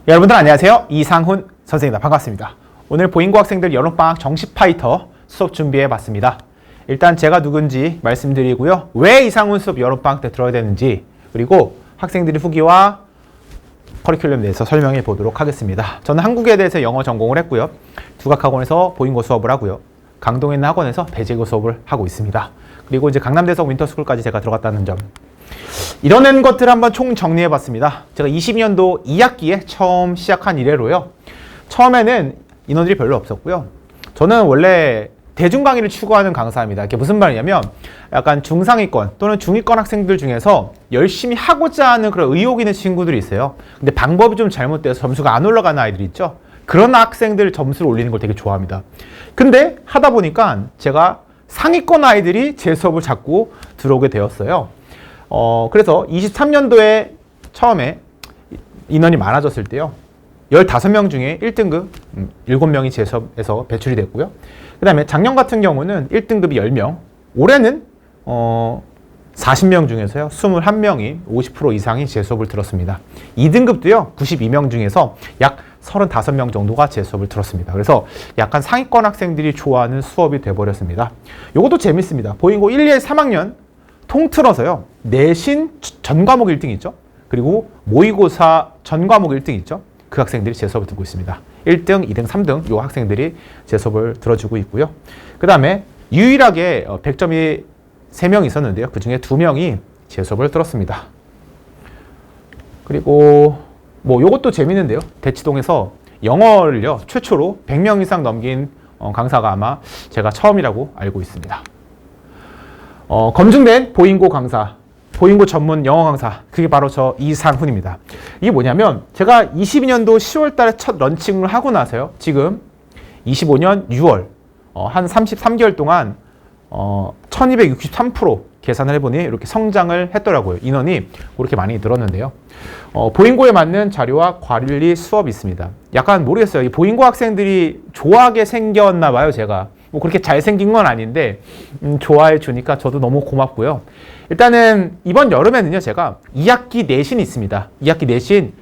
여러분들 안녕하세요. 이상훈 선생님입니다. 반갑습니다. 오늘 보잉고 학생들 여름방학 정시 파이터 수업 준비해봤습니다. 일단 제가 누군지 말씀드리고요. 왜 이상훈 수업 여름방학 때 들어야 되는지, 그리고 학생들의 후기와 커리큘럼에 대해서 설명해 보도록 하겠습니다. 저는 한국에 대해서 영어 전공을 했고요. 두각학원에서 보잉고 수업을 하고요. 강동에 있는 학원에서 배제고 수업을 하고 있습니다. 그리고 이제 강남대성 윈터스쿨까지 제가 들어갔다는 점. 이런 것들을 한번 총 정리해봤습니다. 제가 22년도 2학기에 처음 시작한 이래로요. 처음에는 인원들이 별로 없었고요. 저는 원래 대중 강의를 추구하는 강사입니다. 이게 무슨 말이냐면 약간 중상위권 또는 중위권 학생들 중에서 열심히 하고자 하는 그런 의욕 있는 친구들이 있어요. 근데 방법이 좀 잘못돼서 점수가 안 올라가는 아이들이 있죠. 그런 학생들 점수를 올리는 걸 되게 좋아합니다. 근데 하다 보니까 제가 상위권 아이들이 제 수업을 자꾸 들어오게 되었어요. 그래서 23년도에 처음에 인원이 많아졌을 때요. 15명 중에 1등급 7명이 제 수업에서 배출이 됐고요. 그 다음에 작년 같은 경우는 1등급이 10명, 올해는 40명 중에서요. 21명이 50% 이상이 제 수업을 들었습니다. 2등급도요. 92명 중에서 약 35명 정도가 제 수업을 들었습니다. 그래서 약간 상위권 학생들이 좋아하는 수업이 돼버렸습니다. 이것도 재밌습니다. 보잉고 1, 2, 3학년 통틀어서요. 내신 전 과목 1등 있죠. 그리고 모의고사 전 과목 1등 있죠. 그 학생들이 제 수업을 듣고 있습니다. 1등, 2등, 3등 요 학생들이 제 수업을 들어주고 있고요. 그 다음에 유일하게 100점이 3명 있었는데요. 그 중에 2명이 제 수업을 들었습니다. 그리고 뭐 요것도 재밌는데요. 대치동에서 영어를요. 최초로 100명 이상 넘긴 강사가 아마 제가 처음이라고 알고 있습니다. 검증된 보잉고 강사, 보잉고 전문 영어 강사, 그게 바로 저 이상훈입니다. 이게 뭐냐면 제가 22년도 10월 달에 첫 런칭을 하고 나서요. 지금 25년 6월 한 33개월 동안 1263% 계산을 해보니 이렇게 성장을 했더라고요. 인원이 그렇게 많이 늘었는데요. 보잉고에 맞는 자료와 관리 수업이 있습니다. 약간 모르겠어요. 이 보잉고 학생들이 좋아하게 생겼나 봐요. 제가 뭐 그렇게 잘생긴 건 아닌데 좋아해 주니까 저도 너무 고맙고요. 일단은 이번 여름에는요. 제가 2학기 내신이 있습니다. 2학기 내신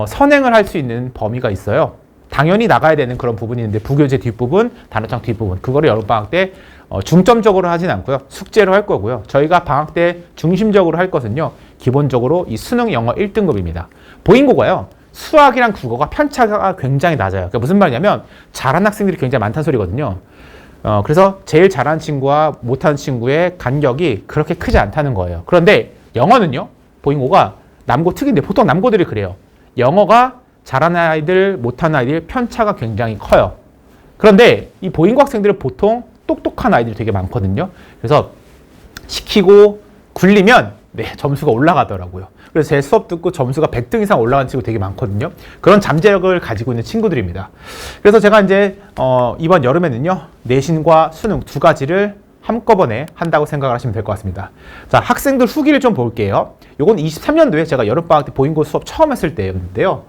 선행을 할 수 있는 범위가 있어요. 당연히 나가야 되는 그런 부분이 있는데 부교재 뒷부분, 단어장 뒷부분 그거를 여름방학 때 중점적으로 하진 않고요. 숙제로 할 거고요. 저희가 방학 때 중심적으로 할 것은요. 기본적으로 이 수능 영어 1등급입니다. 보잉고가요. 수학이랑 국어가 편차가 굉장히 낮아요. 그러니까 무슨 말이냐면 잘하는 학생들이 굉장히 많다는 소리거든요. 그래서 제일 잘하는 친구와 못하는 친구의 간격이 그렇게 크지 않다는 거예요. 그런데 영어는요. 보잉고가 남고 특이인데 보통 남고들이 그래요. 영어가 잘하는 아이들, 못하는 아이들 편차가 굉장히 커요. 그런데 이 보잉고 학생들은 보통 똑똑한 아이들이 되게 많거든요. 그래서 시키고 굴리면 점수가 올라가더라고요. 그래서 제 수업 듣고 점수가 100등 이상 올라간 친구 되게 많거든요. 그런 잠재력을 가지고 있는 친구들입니다. 그래서 제가 이제 이번 여름에는요. 내신과 수능 두 가지를 한꺼번에 한다고 생각을 하시면 될 것 같습니다. 자, 학생들 후기를 좀 볼게요. 요건 23년도에 제가 여름방학 때 보잉고 수업 처음 했을 때였는데요.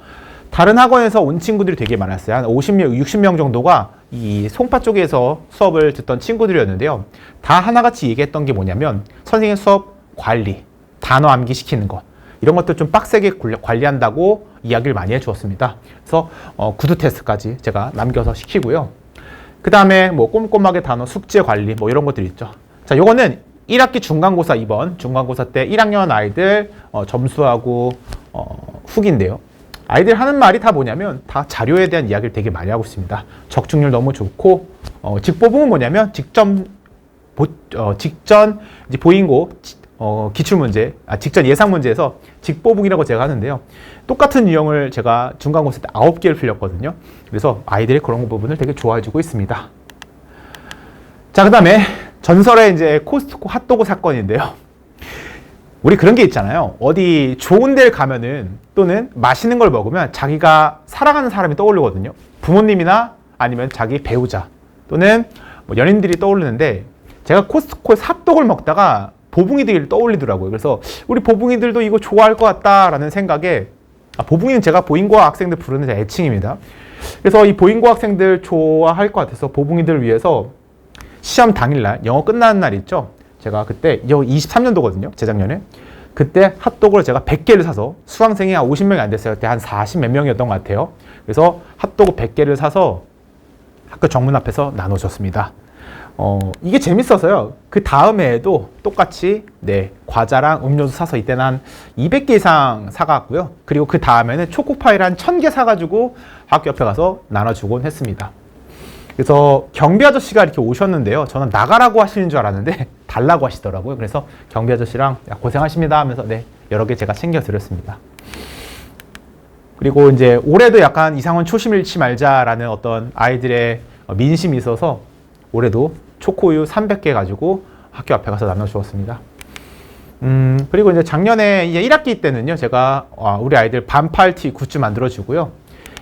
다른 학원에서 온 친구들이 되게 많았어요. 한 50명, 60명 정도가 이 송파 쪽에서 수업을 듣던 친구들이었는데요. 다 하나같이 얘기했던 게 뭐냐면 선생님 수업 관리, 단어 암기 시키는 것 이런 것들 좀 빡세게 관리한다고 이야기를 많이 해주었습니다. 그래서 구두 테스트까지 제가 남겨서 시키고요. 그 다음에 뭐 꼼꼼하게 단어 숙제 관리 뭐 이런 것들이 있죠. 자, 요거는 1학기 중간고사 이번 중간고사 때 1학년 아이들 점수하고 후기인데요. 아이들 하는 말이 다 뭐냐면 다 자료에 대한 이야기를 되게 많이 하고 있습니다. 적중률 너무 좋고 직보붕은 뭐냐면 직전 이제 보잉고 기출문제, 직전 예상 문제에서 직보붕이라고 제가 하는데요. 똑같은 유형을 제가 중간고사 때 9개를 풀렸거든요. 그래서 아이들이 그런 부분을 되게 좋아해주고 있습니다. 자, 그 다음에 전설의 이제 코스트코 핫도그 사건인데요. 우리 그런 게 있잖아요. 어디 좋은 데를 가면은 또는 맛있는 걸 먹으면 자기가 사랑하는 사람이 떠오르거든요. 부모님이나 아니면 자기 배우자 또는 뭐 연인들이 떠오르는데 제가 코스트코에서 핫도그를 먹다가 보붕이들이 떠올리더라고요. 그래서 우리 보붕이들도 이거 좋아할 것 같다라는 생각에 보붕이는 제가 보잉고 학생들 부르는 제 애칭입니다. 그래서 이 보잉고 학생들 좋아할 것 같아서 보붕이들을 위해서 시험 당일날 영어 끝나는 날 있죠. 제가 그때 23년도거든요. 재작년에 그때 핫도그를 제가 100개를 사서 수강생이 한 50명이 안 됐어요. 그때 한 40 몇 명이었던 것 같아요. 그래서 핫도그 100개를 사서 학교 정문 앞에서 나눠줬습니다. 이게 재밌어서요. 그 다음 해에도 똑같이 과자랑 음료수 사서 이때는 한 200개 이상 사갔고요. 그리고 그 다음에는 초코파이를 한 1000개 사가지고 학교 옆에 가서 나눠주곤 했습니다. 그래서 경비 아저씨가 이렇게 오셨는데요. 저는 나가라고 하시는 줄 알았는데 달라고 하시더라고요. 그래서 경비 아저씨랑 고생하십니다 하면서 여러 개 제가 챙겨드렸습니다. 그리고 이제 올해도 약간 이상원 초심 잃지 말자라는 어떤 아이들의 민심이 있어서 올해도 초코우유 300개 가지고 학교 앞에 가서 나눠주었습니다. 그리고 이제 작년에 이제 1학기 때는요, 제가 우리 아이들 반팔티 굿즈 만들어주고요.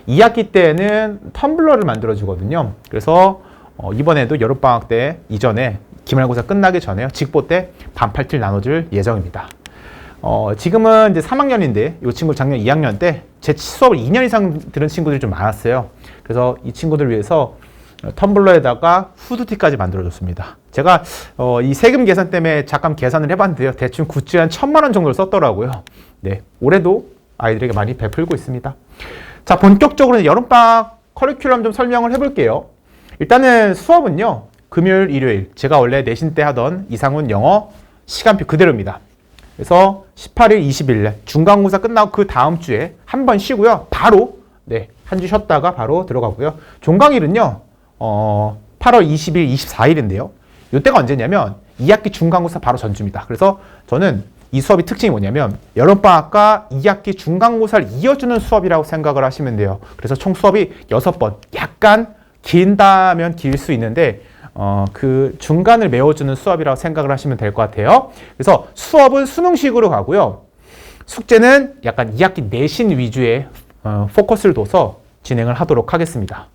2학기 때는 텀블러를 만들어주거든요. 그래서 이번에도 여름방학 때 이전에 기말고사 끝나기 전에요, 직보 때 반팔티를 나눠줄 예정입니다. 지금은 이제 3학년인데 이 친구 작년 2학년 때 제 수업을 2년 이상 들은 친구들이 좀 많았어요. 그래서 이 친구들을 위해서 텀블러에다가 후드티까지 만들어줬습니다. 제가 이 세금 계산 때문에 잠깐 계산을 해봤는데요. 대충 굿즈 한 1000만 원 정도를 썼더라고요. 올해도 아이들에게 많이 베풀고 있습니다. 자, 본격적으로 여름방학 커리큘럼 좀 설명을 해볼게요. 일단은 수업은요, 금요일, 일요일 제가 원래 내신 때 하던 이상훈 영어 시간표 그대로입니다. 그래서 18일, 20일 중간고사 끝나고 그 다음 주에 한 번 쉬고요. 바로 한 주 쉬었다가 바로 들어가고요. 종강일은요, 8월 20일, 24일인데요. 이때가 언제냐면 2학기 중간고사 바로 전주입니다. 그래서 저는 이 수업의 특징이 뭐냐면 여름방학과 2학기 중간고사를 이어주는 수업이라고 생각을 하시면 돼요. 그래서 총 수업이 6번, 약간 긴다면 길 수 있는데 그 중간을 메워주는 수업이라고 생각을 하시면 될 것 같아요. 그래서 수업은 수능식으로 가고요. 숙제는 약간 2학기 내신 위주의 포커스를 둬서 진행을 하도록 하겠습니다.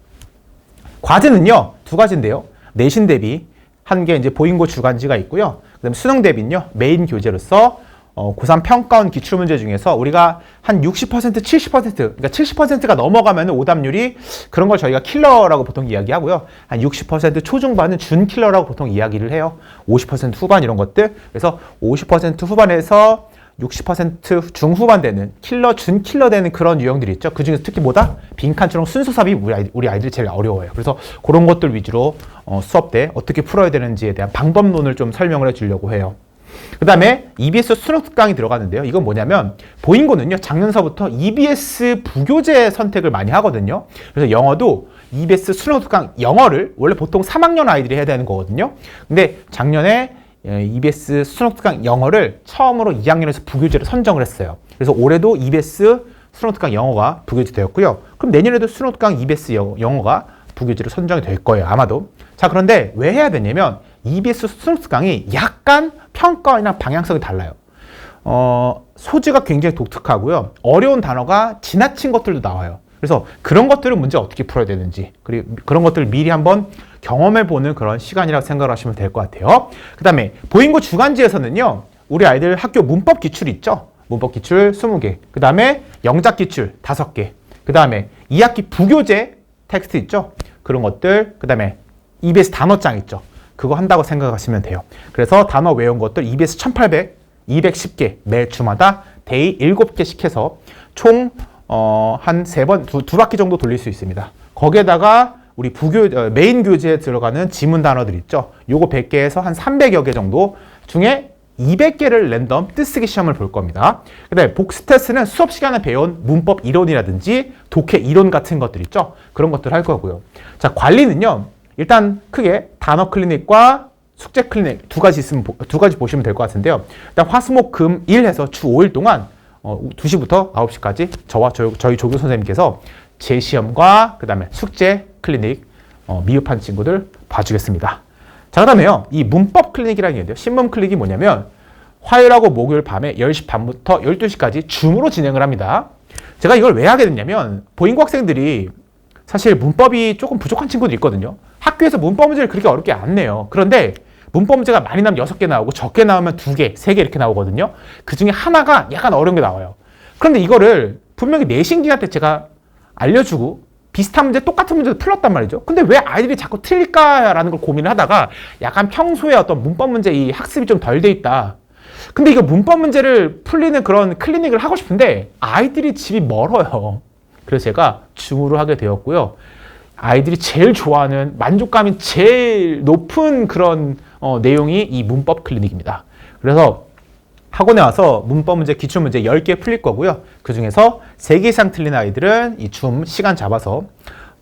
과제는요, 2가지인데요. 내신 대비 한 개 이제 보인고 주간지가 있고요. 그다음에 수능 대비는요, 메인 교재로서 고3 평가원 기출문제 중에서 우리가 한 60%, 70%, 그러니까 70%가 넘어가면 오답률이 그런 걸 저희가 킬러라고 보통 이야기하고요. 한 60% 초중반은 준킬러라고 보통 이야기를 해요. 50% 후반 이런 것들. 그래서 50% 후반에서 60% 중후반 되는 킬러, 준킬러 되는 그런 유형들이 있죠. 그 중에서 특히 뭐다? 빈칸처럼 순서삽이 우리 아이들이 제일 어려워요. 그래서 그런 것들 위주로 수업 때 어떻게 풀어야 되는지에 대한 방법론을 좀 설명을 해주려고 해요. 그 다음에 EBS 수능 특강이 들어가는데요. 이건 뭐냐면 보인고는요, 작년서부터 EBS 부교재 선택을 많이 하거든요. 그래서 영어도 EBS 수능 특강 영어를 원래 보통 3학년 아이들이 해야 되는 거거든요. 근데 작년에 EBS 수능 특강 영어를 처음으로 2학년에서 부교재로 선정을 했어요. 그래서 올해도 EBS 수능 특강 영어가 부교재 되었고요. 그럼 내년에도 수능 특강 EBS 영어가 부교재로 선정이 될 거예요, 아마도. 자, 그런데 왜 해야 되냐면 EBS 수능 특강이 약간 평가원이랑 방향성이 달라요. 소지가 굉장히 독특하고요. 어려운 단어가 지나친 것들도 나와요. 그래서 그런 것들은 문제 어떻게 풀어야 되는지, 그리고 그런 것들을 미리 한번 경험해보는 그런 시간이라고 생각을 하시면 될 것 같아요. 그 다음에 보인고 주간지에서는요, 우리 아이들 학교 문법 기출 있죠? 문법 기출 20개, 그 다음에 영작 기출 5개, 그 다음에 2학기 부교재 텍스트 있죠? 그런 것들, 그 다음에 EBS 단어장 있죠? 그거 한다고 생각하시면 돼요. 그래서 단어 외운 것들 EBS 1800, 210개 매 주마다 데이 7개씩 해서 총 한 3번, 두 바퀴 정도 돌릴 수 있습니다. 거기에다가 우리 메인 교재에 들어가는 지문 단어들 있죠? 요거 100개에서 한 300여 개 정도 중에 200개를 랜덤 뜻쓰기 시험을 볼 겁니다. 그 다음에 복습 테스트는 수업 시간에 배운 문법 이론이라든지 독해 이론 같은 것들 있죠? 그런 것들 할 거고요. 자, 관리는요, 일단 크게 단어 클리닉과 숙제 클리닉 두 가지 보시면 될 것 같은데요. 일단 화수목 금 일 해서 주 5일 동안 2시부터 9시까지 저와 저희 조교 선생님께서 재시험과 그 다음에 숙제 클리닉 미흡한 친구들 봐주겠습니다. 자, 그 다음에요, 이 문법 클리닉이라는 게 있는데요. 신문 클리닉이 뭐냐면 화요일하고 목요일 밤에 10시 반부터 12시까지 줌으로 진행을 합니다. 제가 이걸 왜 하게 됐냐면 보인고 학생들이 사실 문법이 조금 부족한 친구들이 있거든요. 학교에서 문법 문제를 그렇게 어렵게 안 내요. 그런데 문법 문제가 많이 나오면 6개 나오고 적게 나오면 2개, 3개 이렇게 나오거든요. 그 중에 하나가 약간 어려운 게 나와요. 그런데 이거를 분명히 내신 기간 때 제가 알려주고 비슷한 문제, 똑같은 문제도 풀었단 말이죠. 근데 왜 아이들이 자꾸 틀릴까라는 걸 고민을 하다가 약간 평소에 어떤 문법 문제 이 학습이 좀 덜 돼 있다. 근데 이거 문법 문제를 풀리는 그런 클리닉을 하고 싶은데 아이들이 집이 멀어요. 그래서 제가 줌으로 하게 되었고요. 아이들이 제일 좋아하는 만족감이 제일 높은 그런 내용이 이 문법 클리닉입니다. 그래서 학원에 와서 문법 문제, 기출 문제 10개 풀릴 거고요. 그 중에서 3개 이상 틀린 아이들은 이 줌 시간 잡아서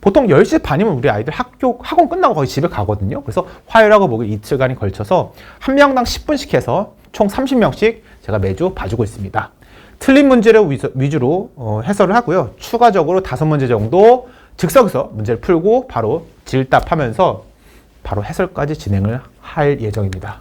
보통 10시 반이면 우리 아이들 학원 끝나고 거의 집에 가거든요. 그래서 화요일하고 목요일 이틀간이 걸쳐서 한 명당 10분씩 해서 총 30명씩 제가 매주 봐주고 있습니다. 틀린 문제를 위주로 해설을 하고요. 추가적으로 5문제 정도 즉석에서 문제를 풀고 바로 질답하면서 바로 해설까지 진행을 할 예정입니다.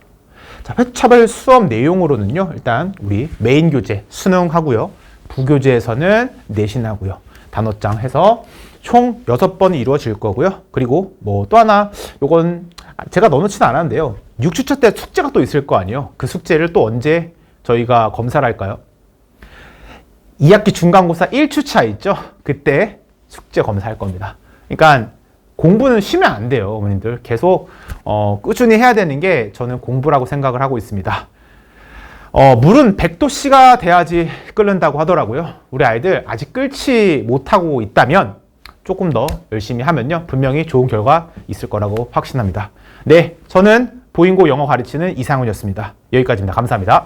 자, 회차별 수업 내용으로는요. 일단 우리 메인 교재 수능하고요. 부교재에서는 내신하고요. 단어장 해서 총 6번이 이루어질 거고요. 그리고 뭐 또 하나 요건 제가 넣어놓지는 않았는데요. 6주차 때 숙제가 또 있을 거 아니에요. 그 숙제를 또 언제 저희가 검사를 할까요? 2학기 중간고사 1주차 있죠? 그때 숙제 검사할 겁니다. 그러니까 공부는 쉬면 안 돼요, 어머님들. 계속 꾸준히 해야 되는 게 저는 공부라고 생각을 하고 있습니다. 물은 100도씨가 돼야지 끓는다고 하더라고요. 우리 아이들 아직 끓지 못하고 있다면 조금 더 열심히 하면요. 분명히 좋은 결과 있을 거라고 확신합니다. 네, 저는 보잉고 영어 가르치는 이상훈이었습니다. 여기까지입니다. 감사합니다.